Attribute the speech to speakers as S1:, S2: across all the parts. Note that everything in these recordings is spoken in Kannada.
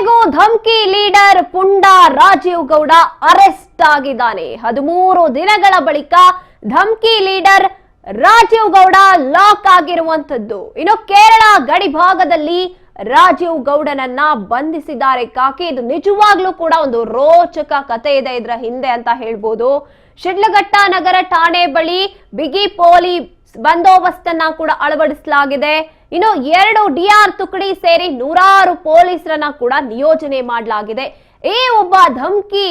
S1: ಕೊನೆಗೂ ಧಮ್ಕಿ ಲೀಡರ್ ಪುಂಡ ರಾಜೀವ್ ಗೌಡ ಅರೆಸ್ಟ್ ಆಗಿದ್ದಾನೆ. 13 ದಿನಗಳ ಬಳಿಕ ಧಮ್ಕಿ ಲೀಡರ್ ರಾಜೀವ್ ಗೌಡ ಲಾಕ್ ಆಗಿರುವಂತದ್ದು. ಇನ್ನು ಕೇರಳ ಗಡಿ ಭಾಗದಲ್ಲಿ ರಾಜೀವ್ ಗೌಡನನ್ನ ಬಂಧಿಸಿದ್ದಾರೆ ಕಾಕಿ. ಇದು ನಿಜವಾಗ್ಲೂ ಕೂಡ ಒಂದು ರೋಚಕ ಕಥೆ ಇದೆ ಇದರ ಹಿಂದೆ ಅಂತ ಹೇಳ್ಬೋದು. ಶಿಡ್ಲಘಟ್ಟ ನಗರ ಠಾಣೆ ಬಳಿ ಬಿಗಿ ಪೊಲೀಸ್ ಬಂದೋಬಸ್ತನ್ನ ಕೂಡ ಅಳವಡಿಸಲಾಗಿದೆ. ಇನ್ನು 2 ಡಿಆರ್ ತುಕಡಿ ಸೇರಿ 100 ಪೊಲೀಸರನ್ನ ಕೂಡ ನಿಯೋಜನೆ ಮಾಡಲಾಗಿದೆ. ಈ ಒಬ್ಬ ಧಮ್ಕಿ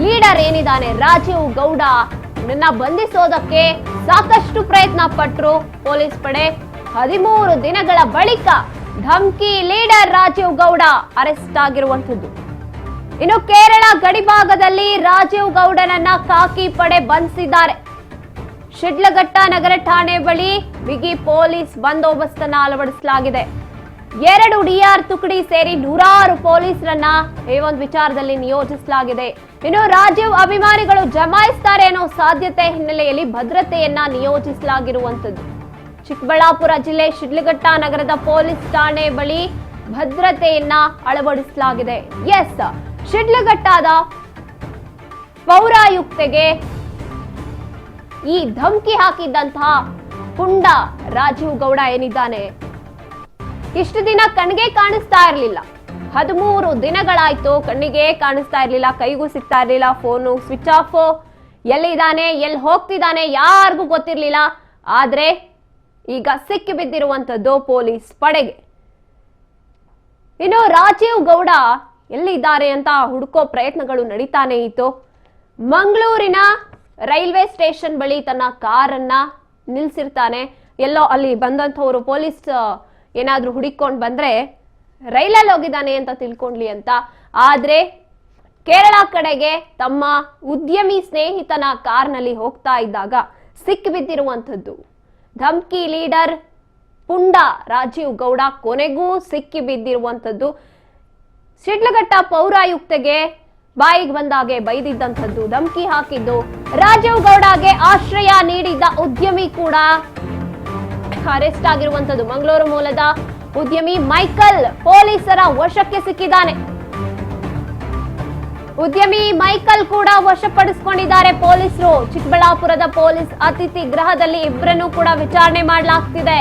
S1: ಲೀಡರ್ ಏನಿದ್ದಾನೆ ರಾಜೀವ್ ಗೌಡ ನನ್ನ ಬಂಧಿಸೋದಕ್ಕೆ ಸಾಕಷ್ಟು ಪ್ರಯತ್ನ ಪಟ್ಟರು ಪೊಲೀಸ್ ಪಡೆ. 13 ದಿನಗಳ ಬಳಿಕ ಧಮ್ಕಿ ಲೀಡರ್ ರಾಜೀವ್ ಗೌಡ ಅರೆಸ್ಟ್ ಆಗಿರುವಂತದ್ದು. ಇನ್ನು ಕೇರಳ ಗಡಿಭಾಗದಲ್ಲಿ ರಾಜೀವ್ ಗೌಡನನ್ನ ಕಾಕಿ ಪಡೆ ಬಂಧಿಸಿದ್ದಾರೆ. ಶಿಡ್ಲಘಟ್ಟ ನಗರ ಠಾಣೆ ಬಳಿ ಬಿಗಿ ಪೊಲೀಸ್ ಬಂದೋಬಸ್ತನ್ನ ಅಳವಡಿಸಲಾಗಿದೆ. 2 ಡಿಆರ್ ತುಕಡಿ ಸೇರಿ 100 ಪೊಲೀಸರನ್ನ ಈ ಒಂದು ವಿಚಾರದಲ್ಲಿ ನಿಯೋಜಿಸಲಾಗಿದೆ. ಇನ್ನು ರಾಜೀವ್ ಅಭಿಮಾನಿಗಳು ಜಮಾಯಿಸ್ತಾರೆ ಅನ್ನೋ ಸಾಧ್ಯತೆ ಹಿನ್ನೆಲೆಯಲ್ಲಿ ಭದ್ರತೆಯನ್ನ ನಿಯೋಜಿಸಲಾಗಿರುವಂತದ್ದು. ಚಿಕ್ಕಬಳ್ಳಾಪುರ ಜಿಲ್ಲೆ ಶಿಡ್ಲಘಟ್ಟ ನಗರದ ಪೊಲೀಸ್ ಠಾಣೆ ಬಳಿ ಭದ್ರತೆಯನ್ನ ಅಳವಡಿಸಲಾಗಿದೆ. ಎಸ್, ಶಿಡ್ಲಘಟ್ಟದ ಪೌರಾಯುಕ್ತೆಗೆ ಈ ಧಮ್ಕಿ ಹಾಕಿದ್ದಂತಹ ಪುಂಡ ರಾಜೀವ್ ಗೌಡ ಏನಿದ್ದಾನೆ ಇಷ್ಟು ದಿನ ಕಣ್ಣಿಗೆ ಕಾಣಿಸ್ತಾ ಇರಲಿಲ್ಲ. 13 ದಿನಗಳಾಯ್ತು, ಕಣ್ಣಿಗೆ ಕಾಣಿಸ್ತಾ ಇರ್ಲಿಲ್ಲ, ಕೈಗೂ ಸಿಗ್ತಾ ಇರ್ಲಿಲ್ಲ, ಫೋನು ಸ್ವಿಚ್ ಆಫ್, ಎಲ್ಲಿದ್ದಾನೆ ಎಲ್ಲಿ ಹೋಗ್ತಿದ್ದಾನೆ ಯಾರಿಗೂ ಗೊತ್ತಿರ್ಲಿಲ್ಲ. ಆದ್ರೆ ಈಗ ಸಿಕ್ಕಿ ಬಿದ್ದಿರುವಂತದ್ದು ಪೊಲೀಸ್ ಪಡೆಗೆ. ಇನ್ನು ರಾಜೀವ್ ಗೌಡ ಎಲ್ಲಿದ್ದಾರೆ ಅಂತ ಹುಡುಕೋ ಪ್ರಯತ್ನಗಳು ನಡೀತಾನೆ ಇತ್ತು. ಮಂಗಳೂರಿನ ರೈಲ್ವೆ ಸ್ಟೇಷನ್ ಬಳಿ ತನ್ನ ಕಾರನ್ನ ನಿಲ್ಸಿರ್ತಾನೆ. ಎಲ್ಲೋ ಅಲ್ಲಿ ಬಂದಂಥವ್ರು ಪೊಲೀಸ್ ಏನಾದ್ರೂ ಹುಡುಕೊಂಡು ಬಂದ್ರೆ ರೈಲಲ್ಲಿ ಹೋಗಿದ್ದಾನೆ ಅಂತ ತಿಳ್ಕೊಂಡ್ಲಿ ಅಂತ. ಆದ್ರೆ ಕೇರಳ ಕಡೆಗೆ ತಮ್ಮ ಉದ್ಯಮಿ ಸ್ನೇಹಿತನ ಕಾರ್ನಲ್ಲಿ ಹೋಗ್ತಾ ಇದ್ದಾಗ ಸಿಕ್ಕಿ ಬಿದ್ದಿರುವಂಥದ್ದು ಧಮ್ಕಿ ಲೀಡರ್ ಪುಂಡ ರಾಜೀವ್ ಗೌಡ ಕೊನೆಗೂ ಸಿಕ್ಕಿ ಬಿದ್ದಿರುವಂಥದ್ದು. ಶಿಡ್ಲಘಟ್ಟ ಪೌರಾಯುಕ್ತೆಗೆ ಬಾಯಿಗೆ ಬಂದಾಗೆ ಬೈದಿದ್ದಂಥದ್ದು, ಧಮ್ಕಿ ಹಾಕಿದ್ದು, ರಾಜೀವ್ ಗೌಡಗೆ ಆಶ್ರಯ ನೀಡಿದ್ದ ಉದ್ಯಮಿ ಕೂಡ ಅರೆಸ್ಟ್ ಆಗಿರುವಂತದ್ದು. ಮಂಗಳೂರು ಮೂಲದ ಉದ್ಯಮಿ ಮೈಕಲ್ ಪೊಲೀಸರ ವಶಕ್ಕೆ ಸಿಕ್ಕಿದ್ದಾನೆ. ಉದ್ಯಮಿ ಮೈಕಲ್ ಕೂಡ ವಶಪಡಿಸಿಕೊಂಡಿದ್ದಾರೆ ಪೊಲೀಸರು. ಚಿಕ್ಕಬಳ್ಳಾಪುರದ ಪೊಲೀಸ್ ಅತಿಥಿ ಗೃಹದಲ್ಲಿ ಇಬ್ಬರನ್ನು ಕೂಡ ವಿಚಾರಣೆ ಮಾಡಲಾಗ್ತಿದೆ.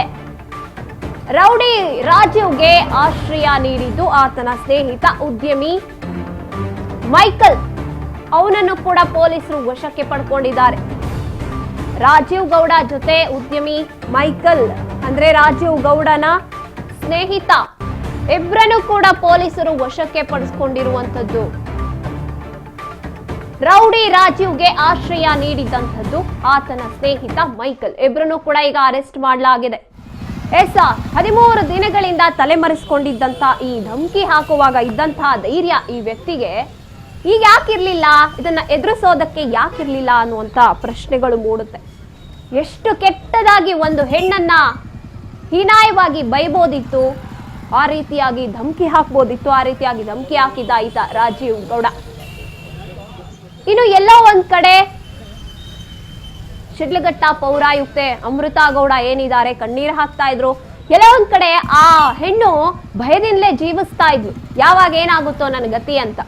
S1: ರೌಡಿ ರಾಜೀವ್ಗೆ ಆಶ್ರಯ ನೀಡಿದ್ದು ಆತನ ಸ್ನೇಹಿತ ಉದ್ಯಮಿ ಮೈಕಲ್. ಅವನನ್ನು ಕೂಡ ಪೊಲೀಸರು ವಶಕ್ಕೆ ಪಡ್ಕೊಂಡಿದ್ದಾರೆ. ರಾಜೀವ್ ಗೌಡ ಜೊತೆ ಉದ್ಯಮಿ ಮೈಕಲ್ ಅಂದ್ರೆ ರಾಜೀವ್ ಗೌಡನ ಸ್ನೇಹಿತ ಇಬ್ಬರನ್ನು ಕೂಡ ಪೊಲೀಸರು ವಶಕ್ಕೆ ಪಡಿಸಿಕೊಂಡಿರುವಂತದ್ದು. ರೌಡಿ ರಾಜೀವ್ಗೆ ಆಶ್ರಯ ನೀಡಿದಂಥದ್ದು ಆತನ ಸ್ನೇಹಿತ ಮೈಕಲ್. ಇಬ್ಬರನ್ನು ಕೂಡ ಈಗ ಅರೆಸ್ಟ್ ಮಾಡಲಾಗಿದೆ. 13 ದಿನಗಳಿಂದ ತಲೆಮರೆಸಿಕೊಂಡಿದ್ದಂತ ಈ ಧಮ್ಕಿ ಹಾಕುವಾಗ ಇದ್ದಂತಹ ಧೈರ್ಯ ಈ ವ್ಯಕ್ತಿಗೆ ಈಗ ಯಾಕಿರ್ಲಿಲ್ಲ, ಇದನ್ನ ಎದುರಿಸೋದಕ್ಕೆ ಯಾಕಿರ್ಲಿಲ್ಲ ಅನ್ನುವಂತ ಪ್ರಶ್ನೆಗಳು ಮೂಡುತ್ತೆ. ಎಷ್ಟು ಕೆಟ್ಟದಾಗಿ ಒಂದು ಹೆಣ್ಣನ್ನ ಹೀನಾಯವಾಗಿ ಬೈಬೋದಿತ್ತು, ಆ ರೀತಿಯಾಗಿ ಧಮ್ಕಿ ಹಾಕ್ಬೋದಿತ್ತು. ಆ ರೀತಿಯಾಗಿ ಧಮ್ಕಿ ಹಾಕಿದ್ದ ಈತ ರಾಜೀವ್ ಗೌಡ. ಇನ್ನು ಎಲ್ಲೋ ಒಂದ್ ಕಡೆ ಶಿಡ್ಲಘಟ್ಟ ಪೌರಾಯುಕ್ತೆ ಅಮೃತಾ ಗೌಡ ಏನಿದ್ದಾರೆ ಕಣ್ಣೀರು ಹಾಕ್ತಾ ಇದ್ರು. ಎಲ್ಲೋ ಒಂದ್ ಕಡೆ ಆ ಹೆಣ್ಣು ಭಯದಿಂದಲೇ ಜೀವಿಸ್ತಾ ಇದ್ಲು, ಯಾವಾಗ ಏನಾಗುತ್ತೋ ನನ್ನ ಗತಿ ಅಂತ.